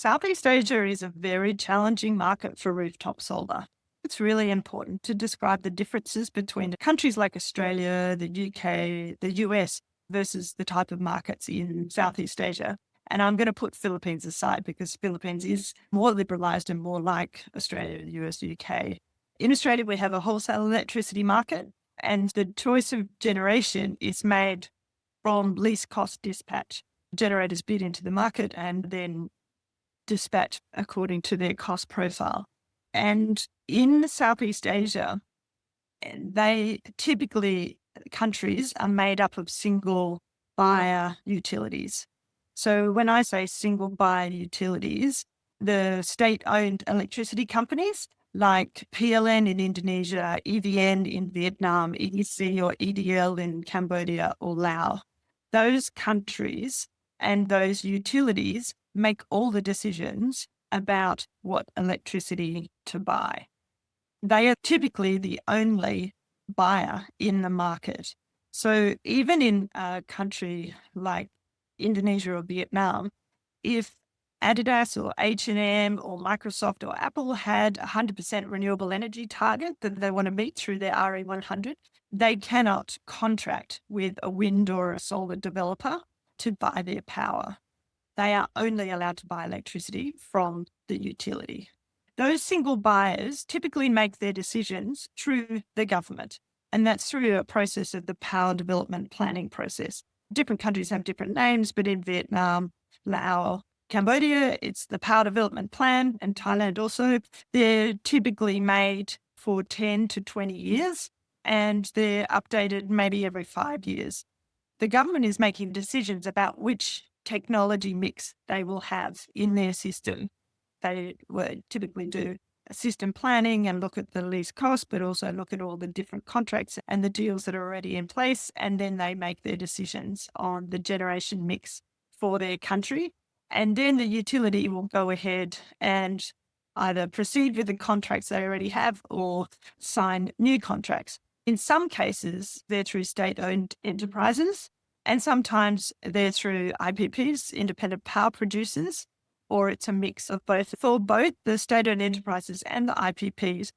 Southeast Asia is a very challenging market for rooftop solar. It's really important to describe the differences between countries like Australia, the UK, the US versus the type of markets in Southeast Asia. And I'm going to put Philippines aside because Philippines is more liberalized and more like Australia, the US, UK. In Australia, we have a wholesale electricity market, and the choice of generation is made from least cost dispatch. Generators bid into the market and then dispatch according to their cost profile. And in Southeast Asia, they typically, countries are made up of single buyer utilities. So when I say single buyer utilities, the state-owned electricity companies like PLN in Indonesia, EVN in Vietnam, EDC or EDL in Cambodia or Laos, those countries and those utilities make all the decisions about what electricity to buy. They are typically the only buyer in the market. So even in a country like Indonesia or Vietnam, if Adidas or H&M or Microsoft or Apple had a 100% renewable energy target that they want to meet through their RE100, they cannot contract with a wind or a solar developer to buy their power. They are only allowed to buy electricity from the utility. Those single buyers typically make their decisions through the government, and that's through a process of the power development planning process. Different countries have different names, but in Vietnam, Laos, Cambodia, it's the power development plan, and Thailand also. They're typically made for 10 to 20 years, and they're updated maybe every 5 years. The government is making decisions about which technology mix they will have in their system. They would typically do a system planning and look at the least cost, but also look at all the different contracts and the deals that are already in place. And then they make their decisions on the generation mix for their country. And then the utility will go ahead and either proceed with the contracts they already have or sign new contracts. In some cases, they're through state-owned enterprises, and sometimes they're through IPPs, independent power producers, or it's a mix of both. For both the state-owned enterprises and the IPPs,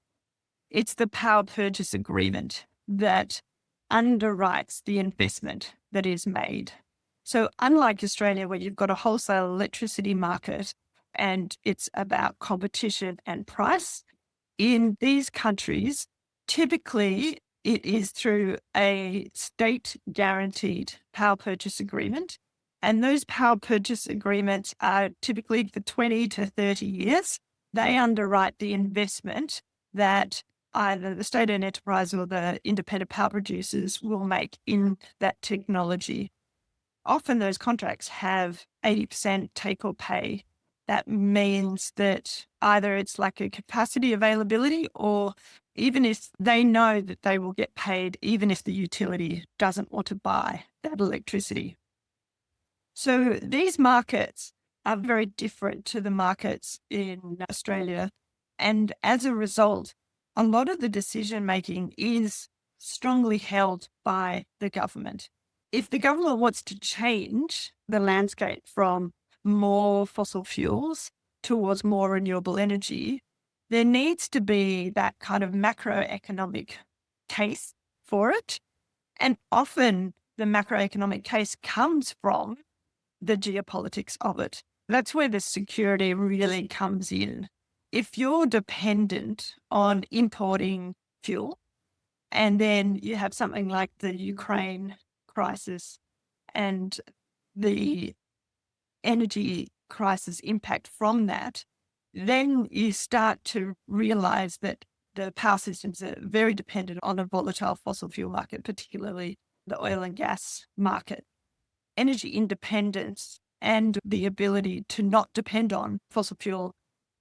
it's the power purchase agreement that underwrites the investment that is made. So unlike Australia, where you've got a wholesale electricity market and it's about competition and price, in these countries, typically it is through a state guaranteed power purchase agreement. And those power purchase agreements are typically for 20 to 30 years. They underwrite the investment that either the state-owned enterprise or the independent power producers will make in that technology. Often those contracts have 80% take or pay. That means that either it's like a capacity availability, or even if they know that they will get paid, even if the utility doesn't want to buy that electricity. So these markets are very different to the markets in Australia. And as a result, a lot of the decision making is strongly held by the government. If the government wants to change the landscape from more fossil fuels towards more renewable energy, there needs to be that kind of macroeconomic case for it. And often the macroeconomic case comes from the geopolitics of it. That's where the security really comes in. If you're dependent on importing fuel, and then you have something like the Ukraine crisis and the energy crisis impact from that, then you start to realize that the power systems are very dependent on a volatile fossil fuel market, particularly the oil and gas market. Energy independence and the ability to not depend on fossil fuel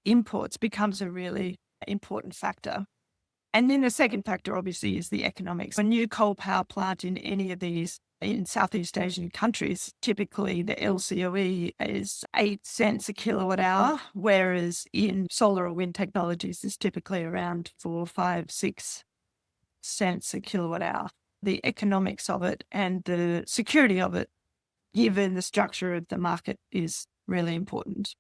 imports becomes a really important factor. And then the second factor, obviously, is the economics. A new coal power plant in any of these in Southeast Asian countries, typically the LCOE is 8 cents a kilowatt hour, whereas in solar or wind technologies is typically around 4, 5, 6 cents a kilowatt hour. The economics of it and the security of it, given the structure of the market, is really important.